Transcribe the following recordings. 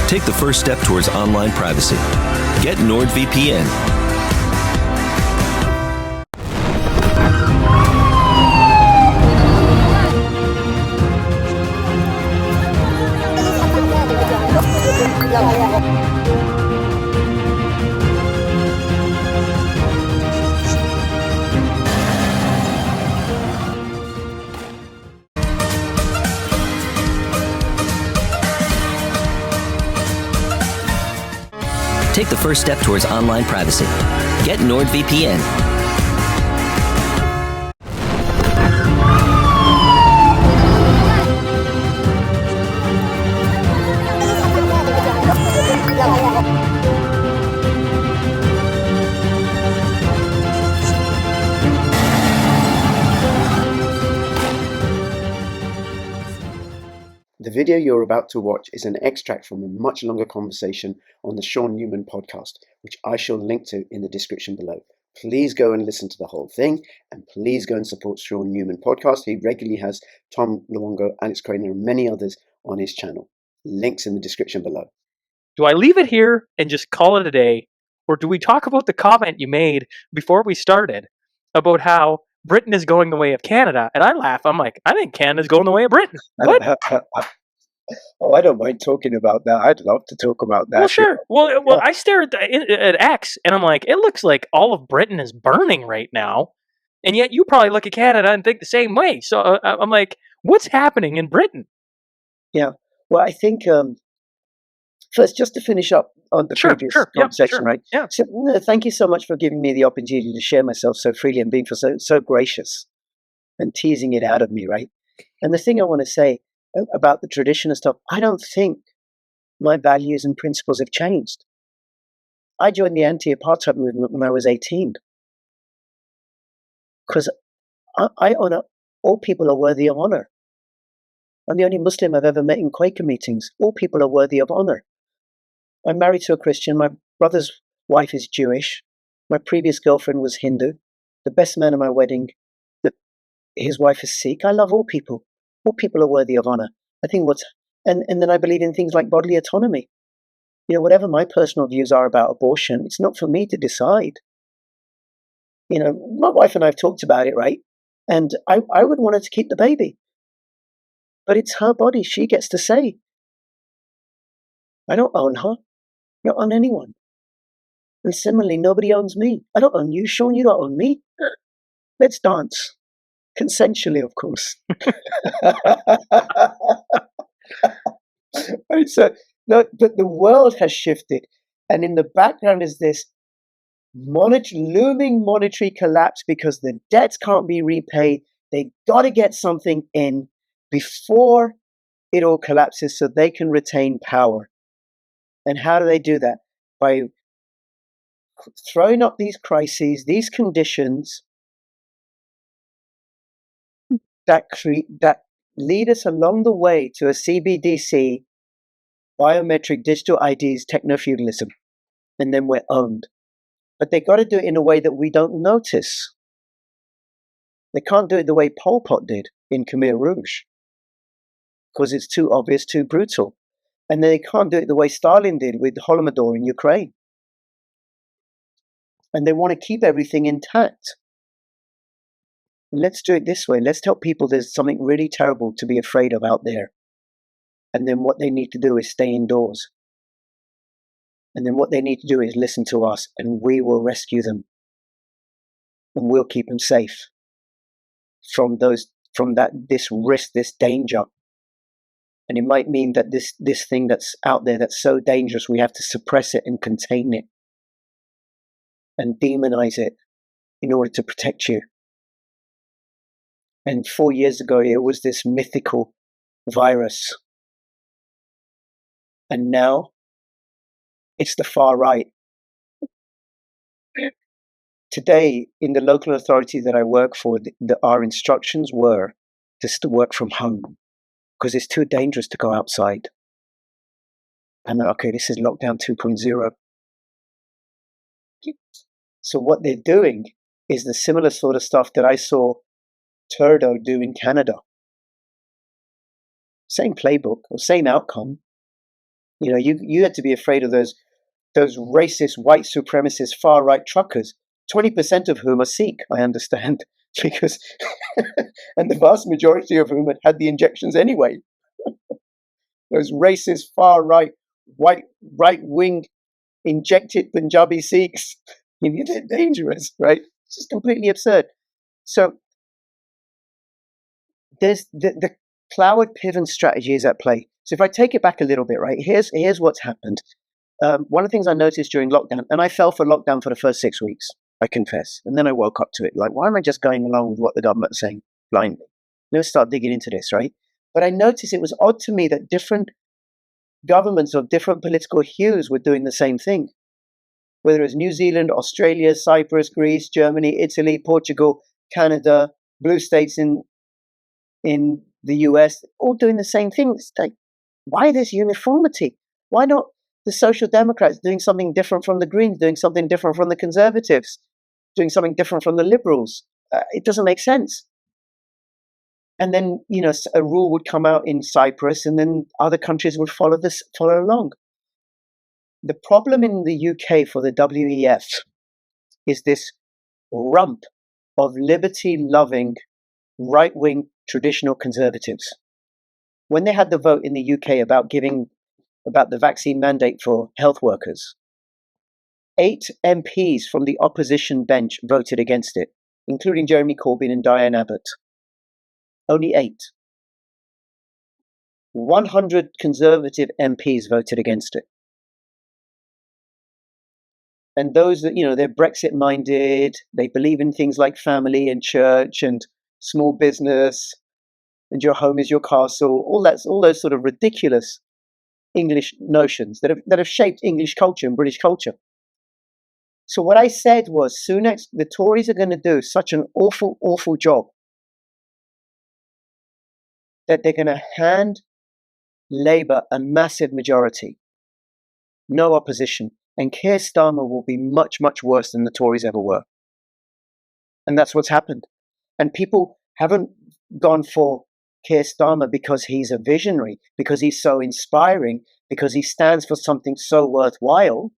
Take the first step towards online privacy. Get NordVPN. Take the first step towards online privacy. Get NordVPN. The video you're about to watch is an extract from a much longer conversation on the Shaun Newman Podcast, which I shall link to in the description below. Please go and listen to the whole thing, and please go and support Shaun Newman Podcast. He regularly has Tom Luongo, Alex Craner, and many others on his channel. Links in the description below. Do I leave it here and just call it a day, or do we talk about the comment you made before we started about how Britain is going the way of Canada? And I laugh. I'm like, I think Canada's going the way of Britain. What? Oh, I don't mind talking about that. I'd love to talk about that. Well, sure. Well, I stare at X, and I'm like, it looks like all of Britain is burning right now. And yet you probably look at Canada and think the same way. So I'm like, what's happening in Britain? Yeah. Well, I think first, just to finish up on the previous conversation, right? Yeah. So, thank you so much for giving me the opportunity to share myself so freely and being so gracious and teasing it out of me, right? And the thing I want to say about the tradition and stuff, I don't think my values and principles have changed. I joined the anti-apartheid movement when I was 18 because I honor all people are worthy of honor. I'm the only Muslim I've ever met in Quaker meetings. All people are worthy of honor. I'm married to a Christian. My brother's wife is Jewish. My previous girlfriend was Hindu. The best man at my wedding, his wife is Sikh. I love all people. All people are worthy of honor. I think and then I believe in things like bodily autonomy. You know, whatever my personal views are about abortion, it's not for me to decide. You know, my wife and I have talked about it, right? And I would want her to keep the baby. But it's her body. She gets to say. I don't own her. I don't own anyone. And similarly, nobody owns me. I don't own you, Shaun. You don't own me. Let's dance. Consensually, of course. Right, so, no, but the world has shifted. And in the background is this looming monetary collapse because the debts can't be repaid. They got to get something in before it all collapses so they can retain power. And how do they do that? By throwing up these crises, these conditions that lead us along the way to a CBDC, biometric digital IDs, techno-feudalism, and then we're owned. But they got to do it in a way that we don't notice. They can't do it the way Pol Pot did in Khmer Rouge, because it's too obvious, too brutal. And they can't do it the way Stalin did with Holodomor in Ukraine. And they want to keep everything intact. Let's do it this way. Let's tell people there's something really terrible to be afraid of out there. And then what they need to do is stay indoors. And then what they need to do is listen to us, and we will rescue them. And we'll keep them safe from this risk, this danger. And it might mean that this thing that's out there that's so dangerous, we have to suppress it and contain it and demonize it in order to protect you. And 4 years ago, it was this mythical virus. And now it's the far right. Today, in the local authority that I work for, our instructions were just to work from home because it's too dangerous to go outside. And okay, this is lockdown 2.0. So what they're doing is the similar sort of stuff that I saw Trudeau do in Canada. Same playbook or same outcome. you had to be afraid of those racist, white supremacist, far-right truckers, 20% of whom are Sikh, I understand, because and the vast majority of whom had had the injections anyway. Those racist, far-right, right-wing, injected Punjabi Sikhs, they're dangerous, right? It's just completely absurd. So there's the Cloward Piven strategy is at play. So if I take it back a little bit, right, here's what's happened. One of the things I noticed during lockdown, and I fell for lockdown for the first 6 weeks, I confess. And then I woke up to it. Like, why am I just going along with what the government's saying blindly? Let's start digging into this, right? But I noticed it was odd to me that different governments of different political hues were doing the same thing. Whether it's New Zealand, Australia, Cyprus, Greece, Germany, Italy, Portugal, Canada, blue states in the US, all doing the same thing. It's like, why this uniformity? Why not the Social Democrats doing something different from the Greens, doing something different from the Conservatives, doing something different from the Liberals? It doesn't make sense. And then, a rule would come out in Cyprus, and then other countries would follow along. The problem in the UK for the WEF is this rump of liberty-loving, right-wing traditional conservatives. When they had the vote in the UK about the vaccine mandate for health workers, 8 MPs from the opposition bench voted against it, including Jeremy Corbyn and Diane Abbott. Only 8. 100 Conservative MPs voted against it. And those that, they're Brexit-minded, they believe in things like family and church and small business, and your home is your castle, all those sort of ridiculous English notions that have shaped English culture and British culture. So what I said was, the Tories are going to do such an awful, awful job that they're going to hand Labour a massive majority, no opposition, and Keir Starmer will be much, much worse than the Tories ever were. And that's what's happened. And people haven't gone for Keir Starmer because he's a visionary, because he's so inspiring, because he stands for something so worthwhile.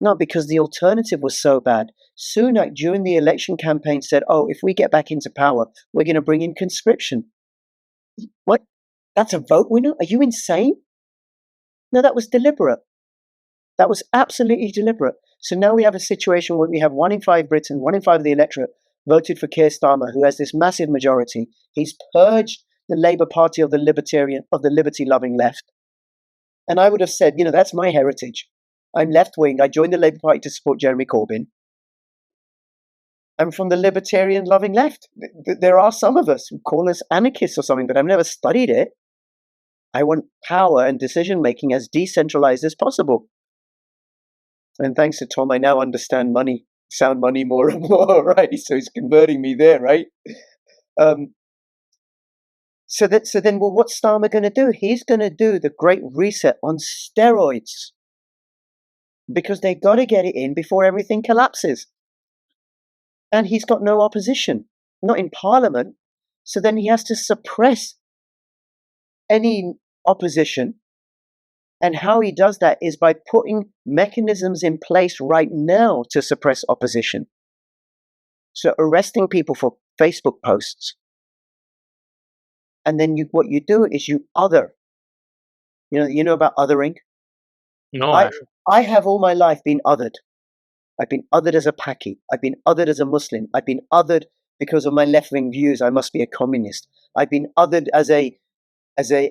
No, because the alternative was so bad. Sunak, during the election campaign, said, if we get back into power, we're going to bring in conscription. What? That's a vote winner? Are you insane? No, that was deliberate. That was absolutely deliberate. So now we have a situation where we have 1 in 5 Britons, 1 in 5 of the electorate voted for Keir Starmer, who has this massive majority. He's purged the Labour Party of the liberty-loving left. And I would have said, that's my heritage. I'm left-wing. I joined the Labour Party to support Jeremy Corbyn. I'm from the libertarian-loving left. There are some of us who call us anarchists or something, but I've never studied it. I want power and decision-making as decentralized as possible. And thanks to Tom, I now understand sound money more and more, right? So he's converting me there, right? So then, what's Starmer going to do? He's going to do the Great Reset on steroids, because they've got to get it in before everything collapses. And he's got no opposition, not in Parliament. So then he has to suppress any opposition. And how he does that is by putting mechanisms in place right now to suppress opposition. So arresting people for Facebook posts. And then what you do is you other. You know about othering? No, I have all my life been othered. I've been othered as a Paki. I've been othered as a Muslim. I've been othered because of my left-wing views. I must be a communist. I've been othered as a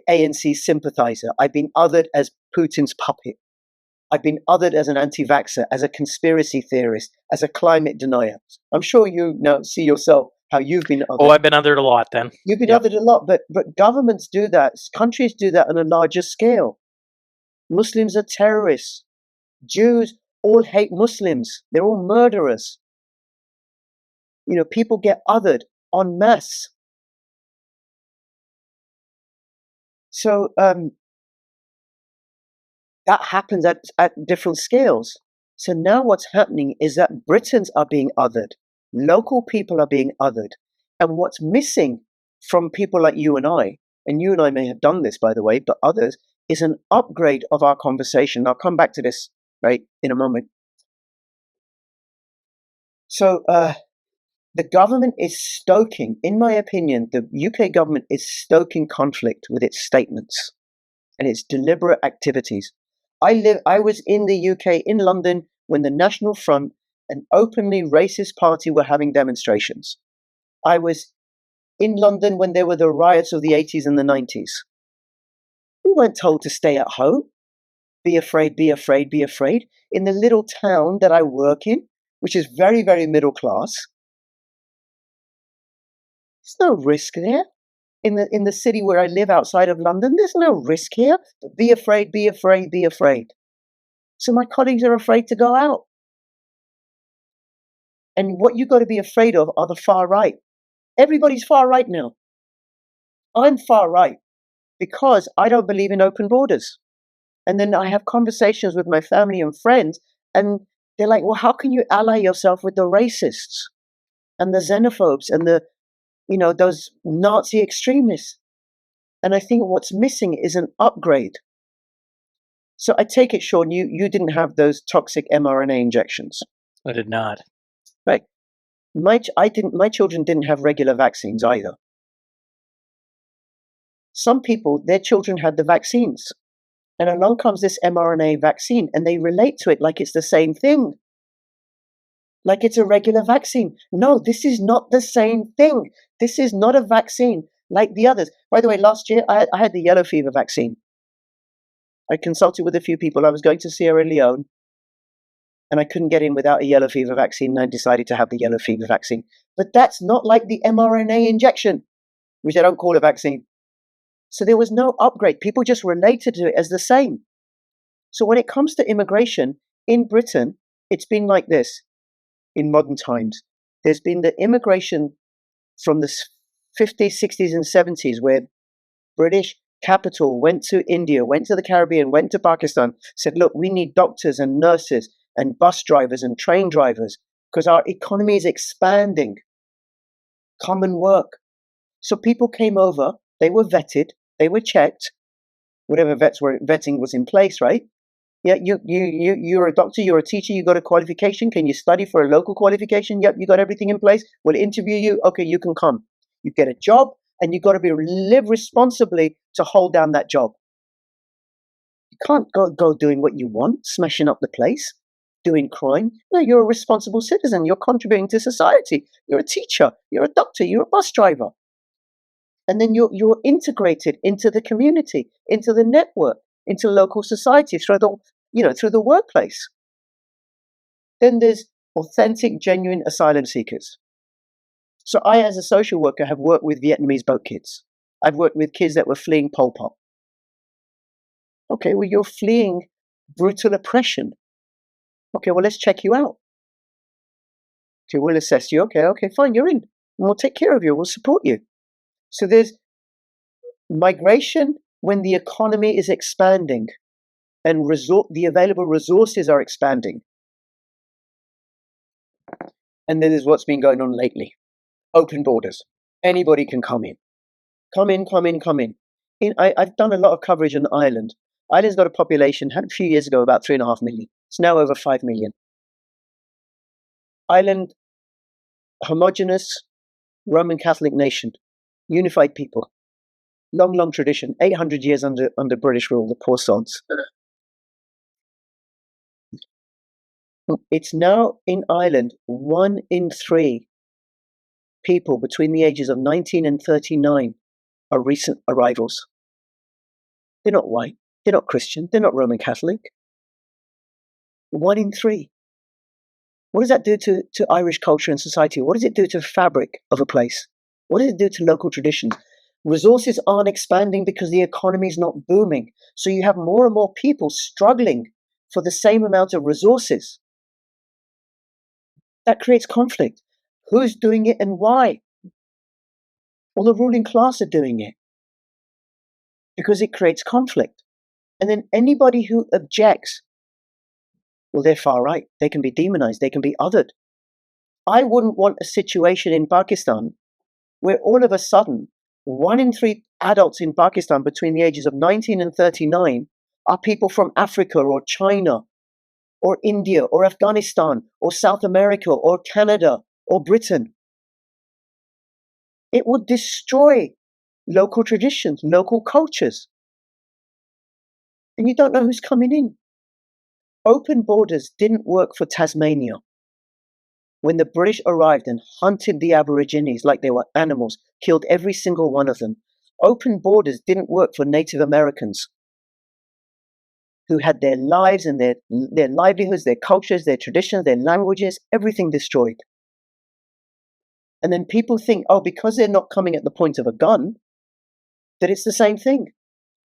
ANC sympathizer. I've been othered as Putin's puppet. I've been othered as an anti-vaxxer, as a conspiracy theorist, as a climate denier. I'm sure you now see yourself how you've been othered. I've been othered a lot then. You've been othered a lot, but governments do that. Countries do that on a larger scale. Muslims are terrorists. Jews all hate Muslims. They're all murderers. People get othered en masse. So that happens at different scales. So now what's happening is that Britons are being othered. Local people are being othered. And what's missing from people like you and I may have done this, by the way, but others, is an upgrade of our conversation. I'll come back to this, right, in a moment. So the government is stoking, in my opinion, the UK government is stoking conflict with its statements and its deliberate activities. I was in the UK, in London, when the National Front, an openly racist party, were having demonstrations. I was in London when there were the riots of the 80s and the 90s. We weren't told to stay at home. Be afraid, be afraid, be afraid. In the little town that I work in, which is very, very middle class, there's no risk there. In the city where I live outside of London, there's no risk here. Be afraid, be afraid, be afraid. So my colleagues are afraid to go out. And what you've got to be afraid of are the far right. Everybody's far right now. I'm far right because I don't believe in open borders. And then I have conversations with my family and friends, and they're like, well, how can you ally yourself with the racists and the xenophobes and the, those Nazi extremists? And I think what's missing is an upgrade. So I take it, Shaun, you didn't have those toxic mRNA injections. I did not. Right. My children didn't have regular vaccines either. Some people, their children had the vaccines. And along comes this mRNA vaccine, and they relate to it like it's the same thing. Like it's a regular vaccine. No, this is not the same thing. This is not a vaccine like the others. By the way, last year I had the yellow fever vaccine. I consulted with a few people. I was going to Sierra Leone, and I couldn't get in without a yellow fever vaccine, and I decided to have the yellow fever vaccine. But that's not like the mRNA injection, which I don't call a vaccine. So there was no upgrade. People just related to it as the same. So when it comes to immigration, in Britain, it's been like this in modern times. There's been the immigration from the 50s, 60s, and 70s, where British capital went to India, went to the Caribbean, went to Pakistan, said, look, we need doctors and nurses and bus drivers and train drivers because our economy is expanding. Come and work. So people came over, they were vetted, they were checked, whatever vetting was in place, right? Yeah, you're a doctor, you're a teacher, you got a qualification. Can you study for a local qualification? Yep, you got everything in place. We'll interview you. Okay, you can come. You get a job, and you got to live responsibly to hold down that job. You can't go doing what you want, smashing up the place, doing crime. No, you're a responsible citizen. You're contributing to society. You're a teacher. You're a doctor. You're a bus driver. And then you're integrated into the community, into the network, into local society through the workplace. Then there's authentic, genuine asylum seekers. So I, as a social worker, have worked with Vietnamese boat kids. I've worked with kids that were fleeing Pol Pot. Okay, well, you're fleeing brutal oppression. Okay, well, let's check you out. Okay, we'll assess you. Okay, fine, you're in. And we'll take care of you. We'll support you. So there's migration when the economy is expanding and the available resources are expanding. And then there's what's been going on lately. Open borders. Anybody can come in. Come in. I've done a lot of coverage on Ireland. Ireland's got a population, had a few years ago, about 3.5 million. It's now over 5 million. Ireland, homogenous Roman Catholic nation, unified people. Long tradition, 800 years under British rule, the poor sods. It's now in Ireland, 1 in 3 people between the ages of 19 and 39 are recent arrivals. They're not white, they're not Christian, they're not Roman Catholic. 1 in 3. What does that do to Irish culture and society? What does it do to the fabric of a place? What does it do to local traditions? Resources aren't expanding because the economy is not booming. So you have more and more people struggling for the same amount of resources. That creates conflict. Who's doing it and why? Well, the ruling class are doing it because it creates conflict. And then anybody who objects, well, they're far right. They can be demonized. They can be othered. I wouldn't want a situation in Pakistan where all of a sudden 1 in 3 adults in Pakistan between the ages of 19 and 39 are people from Africa or China or India or Afghanistan or South America or Canada or Britain. It would destroy local traditions, local cultures. And you don't know who's coming in. Open borders didn't work for Tasmania. When the British arrived and hunted the Aborigines like they were animals, killed every single one of them, open borders didn't work for Native Americans who had their lives and their livelihoods, their cultures, their traditions, their languages, everything destroyed. And then people think, oh, because they're not coming at the point of a gun, that it's the same thing.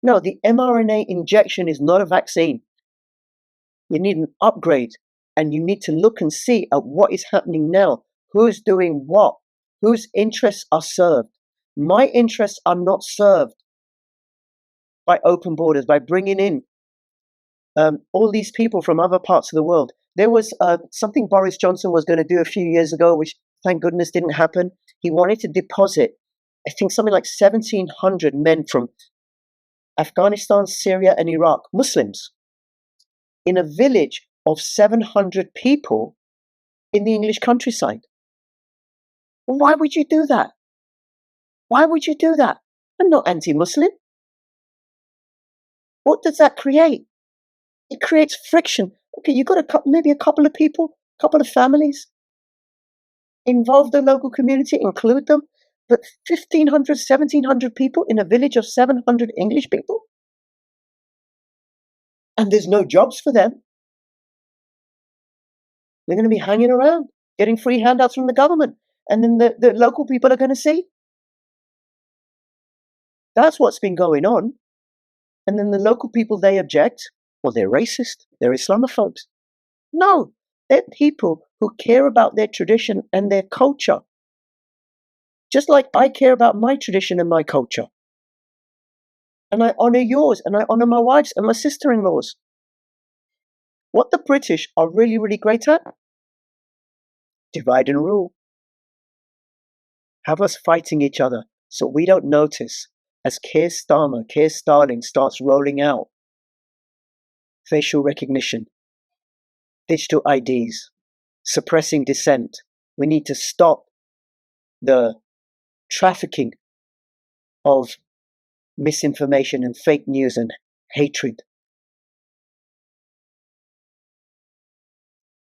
No, the mRNA injection is not a vaccine. You need an upgrade, and you need to look and see at what is happening now. Who's doing what? Whose interests are served? My interests are not served by open borders, by bringing in all these people from other parts of the world. There was something Boris Johnson was going to do a few years ago, which thank goodness didn't happen. He wanted to deposit, I think, something like 1,700 men from Afghanistan, Syria, and Iraq, Muslims, in a village of 700 people in the English countryside. Well, why would you do that? Why would you do that? I'm not anti-Muslim. What does that create? It creates friction. Okay, you've got maybe a couple of people, a couple of families. Involve the local community, include them. But 1,500, 1,700 people in a village of 700 English people? And there's no jobs for them. They're going to be hanging around, getting free handouts from the government. And then the local people are going to see. That's what's been going on. And then the local people, they object. Well, they're racist. They're Islamophobes. No, they're people who care about their tradition and their culture. Just like I care about my tradition and my culture. And I honor yours, and I honor my wife's and my sister-in-law's. What the British are really, really great at? Divide and rule. Have us fighting each other so we don't notice as Keir Starling starts rolling out facial recognition, digital IDs, suppressing dissent. We need to stop the trafficking of misinformation and fake news and hatred.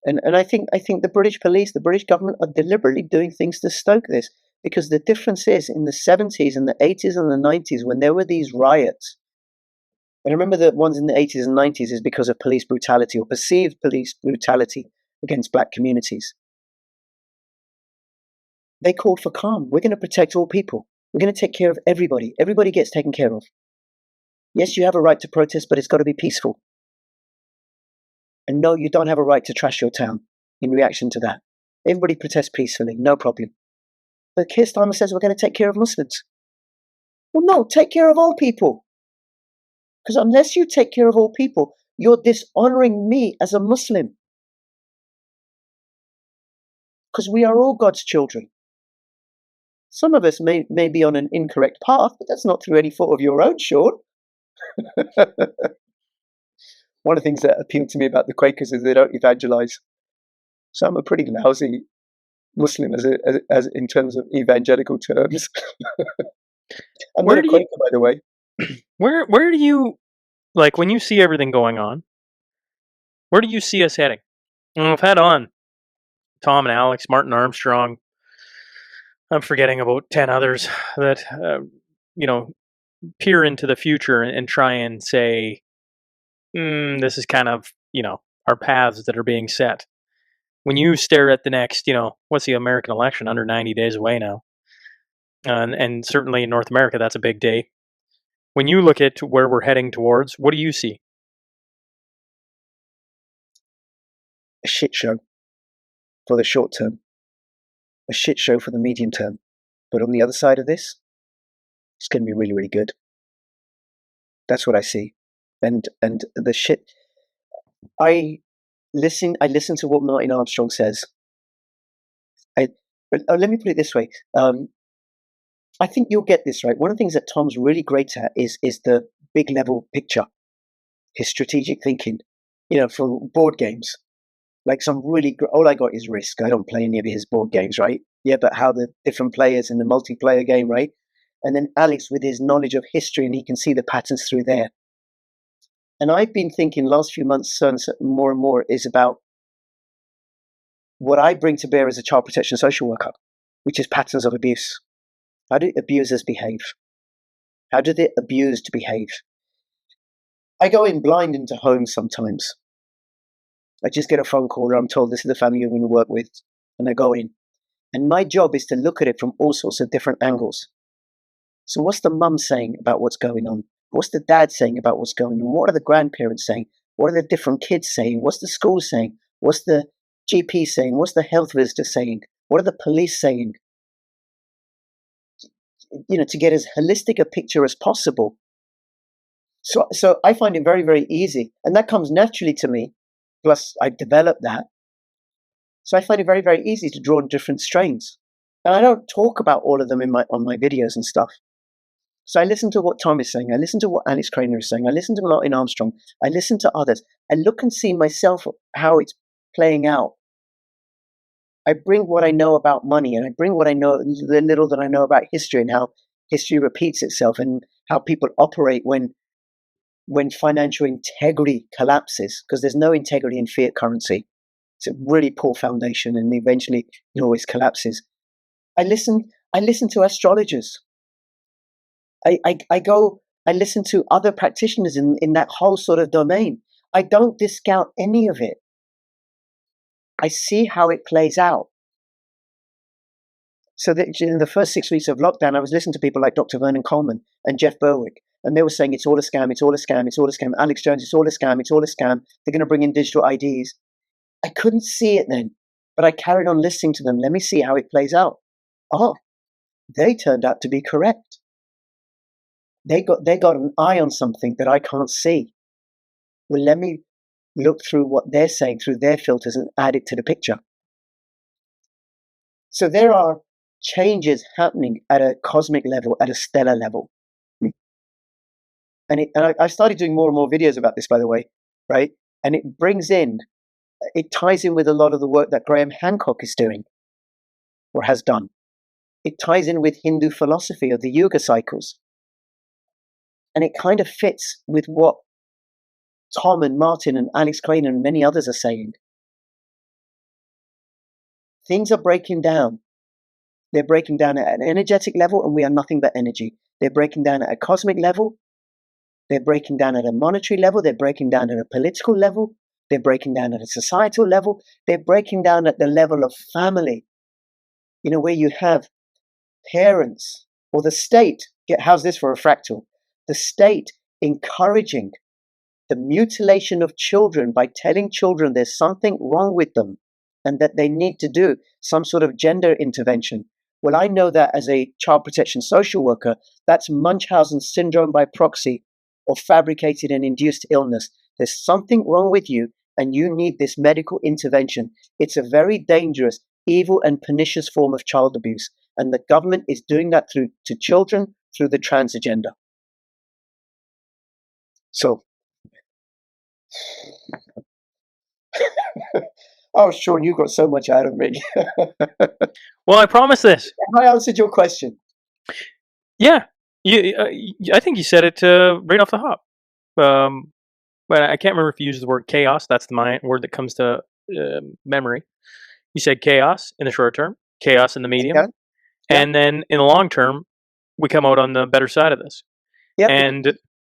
And I think the British police, the British government are deliberately doing things to stoke this, because the difference is in the 70s and the 80s and the 90s when there were these riots. And I remember the ones in the 80s and 90s is because of police brutality or perceived police brutality against black communities. They called for calm. We're going to protect all people. We're going to take care of everybody. Everybody gets taken care of. Yes, you have a right to protest, but it's got to be peaceful. And no, you don't have a right to trash your town in reaction to that. Everybody protests peacefully, no problem. But Keir Starmer says we're going to take care of Muslims. Well, no, take care of all people. Because unless you take care of all people, you're dishonoring me as a Muslim. Because we are all God's children. Some of us may be on an incorrect path, but that's not through any fault of your own, Shaun. One of the things that appealed to me about the Quakers is they don't evangelize. So I'm a pretty lousy Muslim as in terms of evangelical terms. I'm not a Quaker, by the way. Where do you, like, when you see everything going on, where do you see us heading? And we've had on Tom and Alex, Martin Armstrong. I'm forgetting about 10 others that, peer into the future and try and say, this is kind of, our paths that are being set. When you stare at the next, what's the American election, under 90 days away now? And certainly in North America, that's a big day. When you look at where we're heading towards, what do you see? A shit show for the short term. A shit show for the medium term. But on the other side of this, it's going to be really, really good. That's what I see. And the shit... I listen to what Martin Armstrong says. Let me put it this way. I think you'll get this right. One of the things that Tom's really great at is the big level picture, his strategic thinking, for board games. Like all I got is Risk. I don't play any of his board games, right? Yeah, but how the different players in the multiplayer game, right? And then Alex with his knowledge of history, and he can see the patterns through there. And I've been thinking last few months more and more is about what I bring to bear as a child protection social worker, which is patterns of abuse. How do abusers behave? How do the abused behave? I go in blind into homes sometimes. I just get a phone call or I'm told this is the family you're going to work with, and I go in. And my job is to look at it from all sorts of different angles. So what's the mum saying about what's going on? What's the dad saying about what's going on? What are the grandparents saying? What are the different kids saying? What's the school saying? What's the GP saying? What's the health visitor saying? What are the police saying? To get as holistic a picture as possible. So I find it very, very easy. And that comes naturally to me. Plus, I've developed that. So I find it very, very easy to draw on different strains. And I don't talk about all of them on my videos and stuff. So I listen to what Tom is saying. I listen to what Alex Craner is saying. I listen to Martin Armstrong. I listen to others. I look and see myself how it's playing out. I bring what I know about money, and I bring what I know, the little that I know about history, and how history repeats itself, and how people operate when financial integrity collapses, because there's no integrity in fiat currency. It's a really poor foundation, and eventually it always collapses. I listen to astrologers. I listen to other practitioners in that whole sort of domain. I don't discount any of it. I see how it plays out. So that in the first 6 weeks of lockdown, I was listening to people like Dr. Vernon Coleman and Jeff Berwick, and they were saying it's all a scam, it's all a scam, it's all a scam. Alex Jones, it's all a scam, it's all a scam. They're going to bring in digital IDs. I couldn't see it then, but I carried on listening to them. Let me see how it plays out. Oh, they turned out to be correct. They got an eye on something that I can't see. Well, let me look through what they're saying through their filters and add it to the picture. So there are changes happening at a cosmic level, at a stellar level. And I started doing more and more videos about this, by the way, right? And it ties in with a lot of the work that Graham Hancock is doing, or has done. It ties in with Hindu philosophy of the Yuga cycles. And it kind of fits with what Tom and Martin and Alex Craner and many others are saying. Things are breaking down. They're breaking down at an energetic level, and we are nothing but energy. They're breaking down at a cosmic level. They're breaking down at a monetary level. They're breaking down at a political level. They're breaking down at a societal level. They're breaking down at the level of family. Where you have parents or the state. How's this for a fractal? The state encouraging the mutilation of children by telling children there's something wrong with them and that they need to do some sort of gender intervention. Well, I know that as a child protection social worker, that's Munchausen syndrome by proxy, or fabricated and induced illness. There's something wrong with you and you need this medical intervention. It's a very dangerous, evil and pernicious form of child abuse. And the government is doing that to children through the trans agenda. So, oh, Shaun, you got so much out of me. Well, I promise this. I answered your question. Yeah, I think you said it right off the hop. But I can't remember if you used the word chaos. That's the word that comes to memory. You said chaos in the short term, chaos in the medium, and then in the long term, we come out on the better side of this. Yep.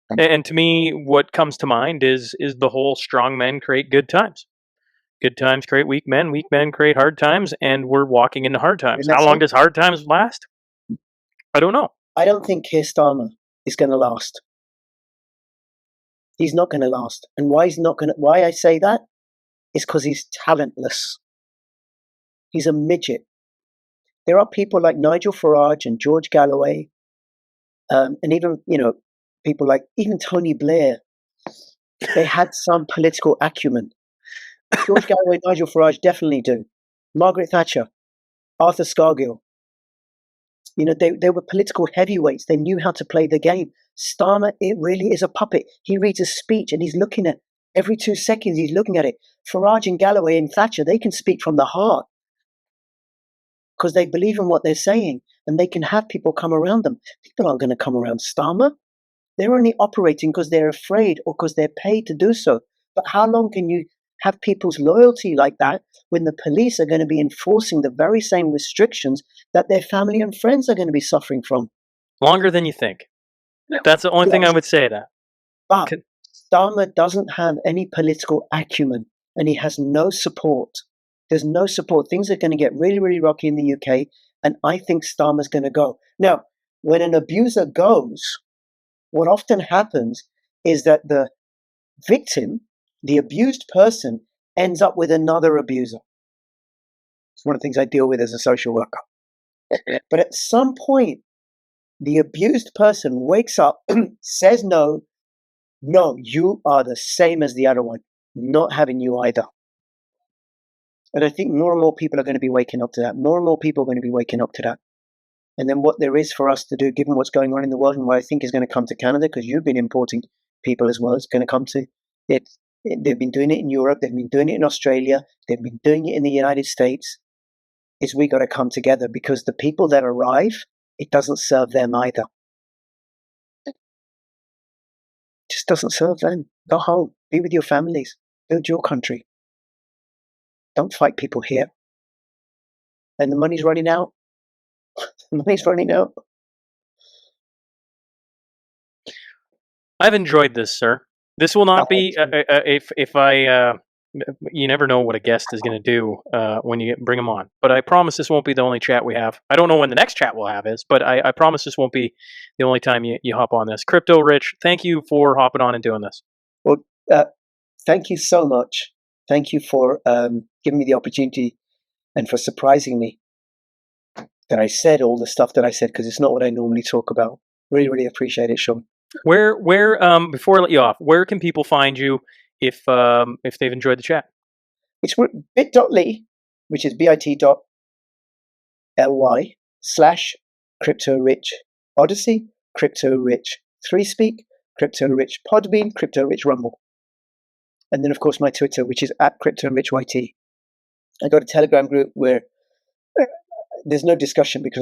And to me, what comes to mind is the whole strong men create good times. Good times create weak men create hard times, and we're walking into hard times. How long does hard times last? I don't know. I don't think Keir Starmer is going to last. He's not going to last. And why I say that is because he's talentless. He's a midget. There are people like Nigel Farage and George Galloway, and even, people like even Tony Blair. They had some political acumen. George Galloway, Nigel Farage definitely do. Margaret Thatcher, Arthur Scargill. They were political heavyweights. They knew how to play the game. Starmer, it really is a puppet. He reads a speech and he's looking at every 2 seconds. He's looking at it. Farage and Galloway and Thatcher, they can speak from the heart because they believe in what they're saying, and they can have people come around them. People aren't going to come around Starmer. They're only operating because they're afraid or because they're paid to do so. But how long can you have people's loyalty like that when the police are going to be enforcing the very same restrictions that their family and friends are going to be suffering from? Longer than you think. That's the only thing I would say to that. But Starmer doesn't have any political acumen, and he has no support. There's no support. Things are going to get really, really rocky in the UK, and I think Starmer's going to go. Now, when an abuser goes, what often happens is that the victim, the abused person, ends up with another abuser. It's one of the things I deal with as a social worker. But at some point, the abused person wakes up, says no, you are the same as the other one, not having you either. And I think more and more people are going to be waking up to that. More and more people are going to be waking up to that. And then what there is for us to do, given what's going on in the world and what I think is going to come to Canada, because you've been importing people as well, it's going to come to it. They've been doing it in Europe. They've been doing it in Australia. They've been doing it in the United States. Is we got to come together, because the people that arrive, it doesn't serve them either. It just doesn't serve them. Go home. Be with your families. Build your country. Don't fight people here. And the money's running out. The money's running out. I've enjoyed this, sir. This will not be if I. You never know what a guest is going to do when you bring them on. But I promise this won't be the only chat we have. I don't know when the next chat we'll have is, but I promise this won't be the only time you hop on this. Crypto Rich, thank you for hopping on and doing this. Well, thank you so much. Thank you for giving me the opportunity and for surprising me that I said all the stuff that I said, because it's not what I normally talk about. Really, really appreciate it, Shaun. Where before I let you off, where can people find you if they've enjoyed the chat? It's bit.ly, which is bit.ly/CryptoRich Odyssey, CryptoRich 3Speak, CryptoRich Podbean, CryptoRich Rumble. And then, of course, my Twitter, which is @CryptoRichYT. I got a Telegram group where there's no discussion because